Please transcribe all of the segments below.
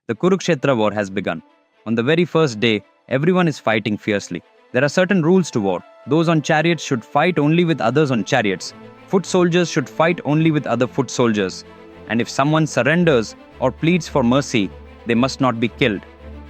The Kurukshetra War has begun. On the very first day, everyone is fighting fiercely. There are certain rules to war. Those on chariots should fight only with others on chariots. Foot soldiers should fight only with other foot soldiers. And if someone surrenders or pleads for mercy, they must not be killed.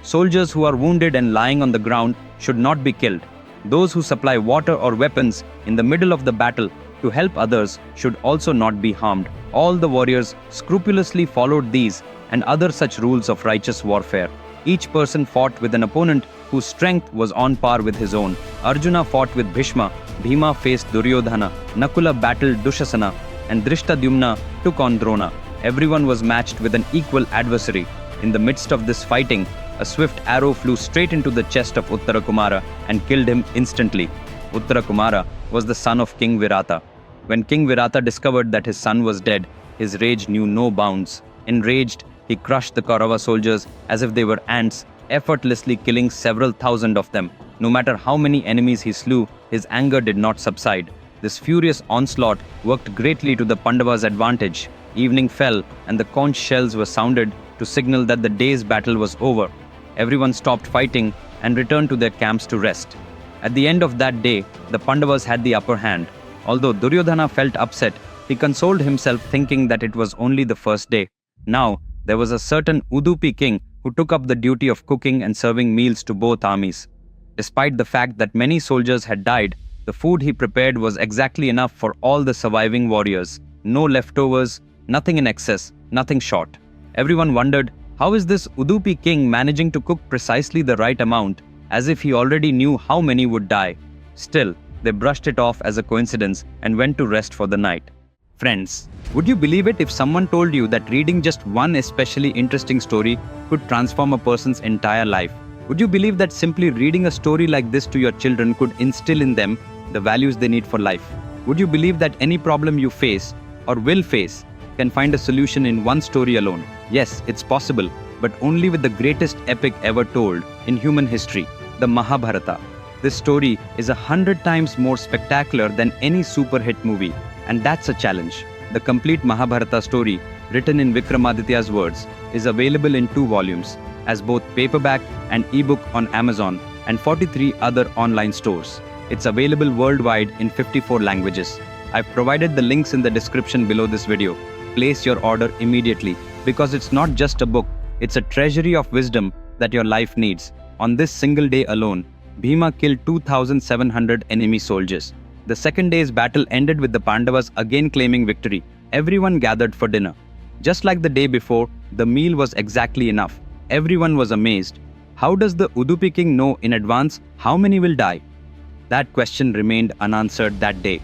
Soldiers who are wounded and lying on the ground should not be killed. Those who supply water or weapons in the middle of the battle to help others should also not be harmed. All the warriors scrupulously followed these and other such rules of righteous warfare. Each person fought with an opponent whose strength was on par with his own. Arjuna fought with Bhishma, Bhima faced Duryodhana, Nakula battled Dushasana, and Drishtadyumna took on Drona. Everyone was matched with an equal adversary. In the midst of this fighting, a swift arrow flew straight into the chest of Uttarakumara and killed him instantly. Uttarakumara was the son of King Virata. When King Virata discovered that his son was dead, his rage knew no bounds. Enraged, he crushed the Kaurava soldiers as if they were ants, effortlessly killing several thousand of them. No matter how many enemies he slew, his anger did not subside. This furious onslaught worked greatly to the Pandavas' advantage. Evening fell, and the conch shells were sounded to signal that the day's battle was over. Everyone stopped fighting and returned to their camps to rest. At the end of that day, the Pandavas had the upper hand. Although Duryodhana felt upset, he consoled himself thinking that it was only the first day. Now, there was a certain Udupi King who took up the duty of cooking and serving meals to both armies. Despite the fact that many soldiers had died, the food he prepared was exactly enough for all the surviving warriors. No leftovers, nothing in excess, nothing short. Everyone wondered, how is this Udupi King managing to cook precisely the right amount, as if he already knew how many would die? Still, they brushed it off as a coincidence and went to rest for the night. Friends, would you believe it if someone told you that reading just one especially interesting story could transform a person's entire life? Would you believe that simply reading a story like this to your children could instill in them the values they need for life? Would you believe that any problem you face or will face can find a solution in one story alone? Yes, it's possible, but only with the greatest epic ever told in human history, the Mahabharata. This story is 100 times more spectacular than any super hit movie, and that's a challenge. The complete Mahabharata story, written in Vikramaditya's words, is available in 2 volumes, as both paperback and ebook on Amazon and 43 other online stores. It's available worldwide in 54 languages. I've provided the links in the description below this video. Place your order immediately, because it's not just a book, it's a treasury of wisdom that your life needs. On this single day alone, Bhima killed 2,700 enemy soldiers. The second day's battle ended with the Pandavas again claiming victory. Everyone gathered for dinner. Just like the day before, the meal was exactly enough. Everyone was amazed. How does the Udupi King know in advance how many will die? That question remained unanswered that day.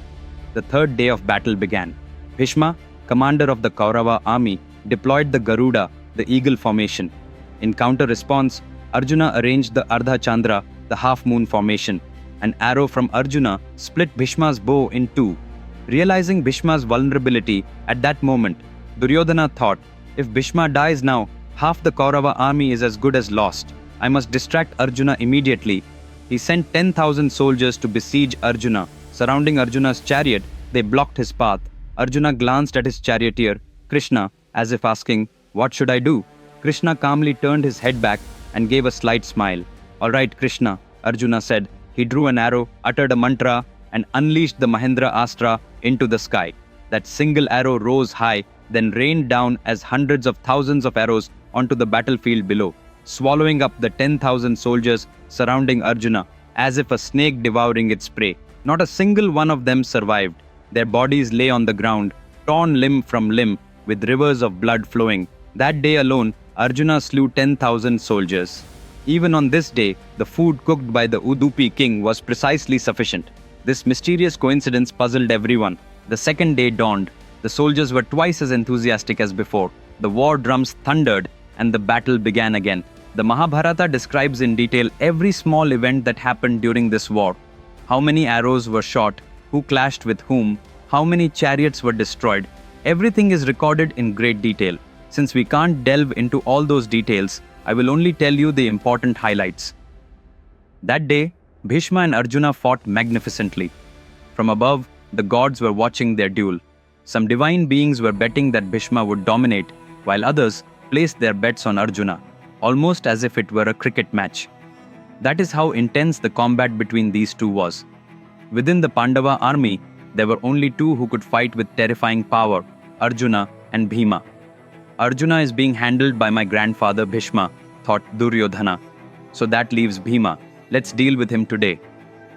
The third day of battle began. Bhishma, commander of the Kaurava army, deployed the Garuda, the eagle formation. In counter-response, Arjuna arranged the Ardha Chandra, the half-moon formation. An arrow from Arjuna split Bhishma's bow in 2. Realizing Bhishma's vulnerability at that moment, Duryodhana thought, if Bhishma dies now, half the Kaurava army is as good as lost. I must distract Arjuna immediately. He sent 10,000 soldiers to besiege Arjuna. Surrounding Arjuna's chariot, they blocked his path. Arjuna glanced at his charioteer, Krishna, as if asking, what should I do? Krishna calmly turned his head back and gave a slight smile. All right, Krishna, Arjuna said. He drew an arrow, uttered a mantra, and unleashed the Mahendrastra into the sky. That single arrow rose high, then rained down as hundreds of thousands of arrows onto the battlefield below, swallowing up the 10,000 soldiers surrounding Arjuna, as if a snake devouring its prey. Not a single one of them survived. Their bodies lay on the ground, torn limb from limb, with rivers of blood flowing. That day alone, Arjuna slew 10,000 soldiers. Even on this day, the food cooked by the Udupi King was precisely sufficient. This mysterious coincidence puzzled everyone. The second day dawned. The soldiers were twice as enthusiastic as before. The war drums thundered, and the battle began again. The Mahabharata describes in detail every small event that happened during this war. How many arrows were shot, who clashed with whom, how many chariots were destroyed. Everything is recorded in great detail. Since we can't delve into all those details, I will only tell you the important highlights. That day, Bhishma and Arjuna fought magnificently. From above, the gods were watching their duel. Some divine beings were betting that Bhishma would dominate, while others placed their bets on Arjuna. almost as if it were a cricket match. That is how intense the combat between these two was. Within the Pandava army, there were only two who could fight with terrifying power, Arjuna and Bhima. Arjuna is being handled by my grandfather Bhishma, thought Duryodhana. So that leaves Bhima. Let's deal with him today.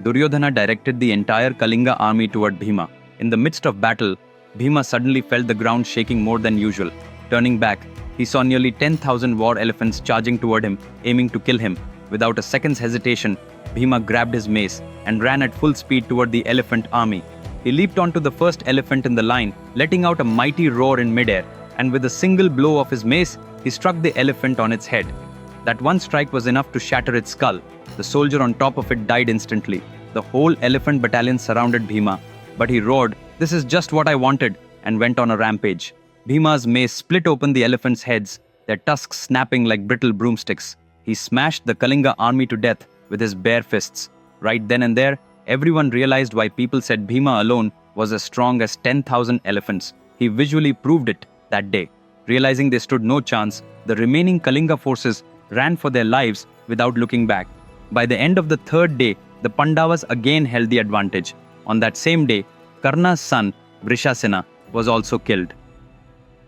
Duryodhana directed the entire Kalinga army toward Bhima. In the midst of battle, Bhima suddenly felt the ground shaking more than usual. Turning back, he saw nearly 10,000 war elephants charging toward him, aiming to kill him. Without a second's hesitation, Bhima grabbed his mace and ran at full speed toward the elephant army. He leaped onto the first elephant in the line, letting out a mighty roar in midair, and with a single blow of his mace, he struck the elephant on its head. That one strike was enough to shatter its skull. The soldier on top of it died instantly. The whole elephant battalion surrounded Bhima, but he roared, "This is just what I wanted," and went on a rampage. Bhima's mace split open the elephants' heads, their tusks snapping like brittle broomsticks. He smashed the Kalinga army to death with his bare fists. Right then and there, everyone realized why people said Bhima alone was as strong as 10,000 elephants. He visually proved it that day. Realizing they stood no chance, the remaining Kalinga forces ran for their lives without looking back. By the end of the third day, the Pandavas again held the advantage. On that same day, Karna's son, Vrishasena, was also killed.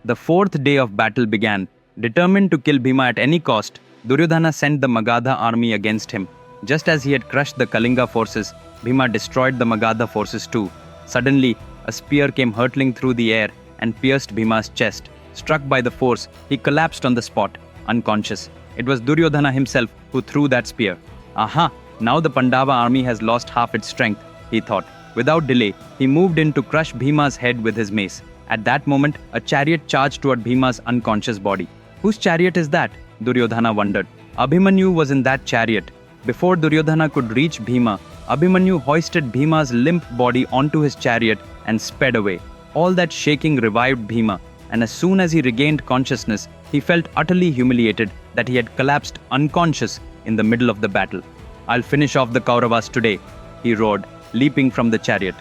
The fourth day of battle began. Determined to kill Bhima at any cost, Duryodhana sent the Magadha army against him. Just as he had crushed the Kalinga forces, Bhima destroyed the Magadha forces too. Suddenly, a spear came hurtling through the air and pierced Bhima's chest. Struck by the force, he collapsed on the spot, unconscious. It was Duryodhana himself who threw that spear. Aha! Now the Pandava army has lost half its strength, he thought. Without delay, he moved in to crush Bhima's head with his mace. At that moment, a chariot charged toward Bhima's unconscious body. Whose chariot is that? Duryodhana wondered. Abhimanyu was in that chariot. Before Duryodhana could reach Bhima, Abhimanyu hoisted Bhima's limp body onto his chariot and sped away. All that shaking revived Bhima, and as soon as he regained consciousness, he felt utterly humiliated that he had collapsed unconscious in the middle of the battle. "I'll finish off the Kauravas today," he roared, leaping from the chariot.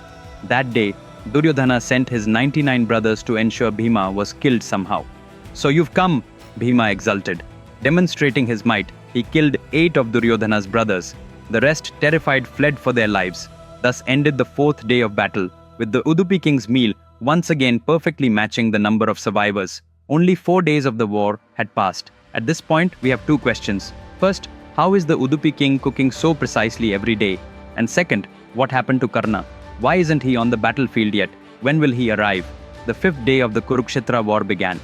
That day, Duryodhana sent his 99 brothers to ensure Bhima was killed somehow. "So you've come," Bhima exulted. Demonstrating his might, he killed 8 of Duryodhana's brothers. The rest, terrified, fled for their lives. Thus ended the fourth day of battle, with the Udupi King's meal once again perfectly matching the number of survivors. Only 4 days of the war had passed. At this point, we have 2 questions. First, how is the Udupi King cooking so precisely every day? And second, what happened to Karna? Why isn't he on the battlefield yet? When will he arrive? The 5th day of the Kurukshetra War began.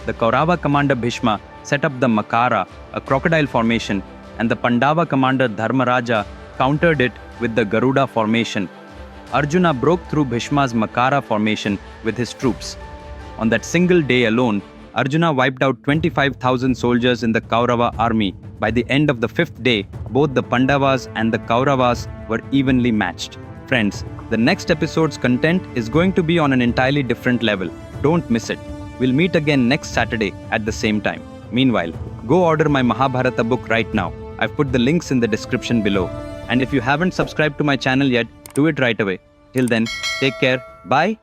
The Kaurava commander Bhishma set up the Makara, a crocodile formation, and the Pandava commander Dharmaraja countered it with the Garuda formation. Arjuna broke through Bhishma's Makara formation with his troops. On that single day alone, Arjuna wiped out 25,000 soldiers in the Kaurava army. By the end of the 5th day, both the Pandavas and the Kauravas were evenly matched. Friends, the next episode's content is going to be on an entirely different level. Don't miss it. We'll meet again next Saturday at the same time. Meanwhile, go order my Mahabharata book right now. I've put the links in the description below. And if you haven't subscribed to my channel yet, do it right away. Till then, take care. Bye.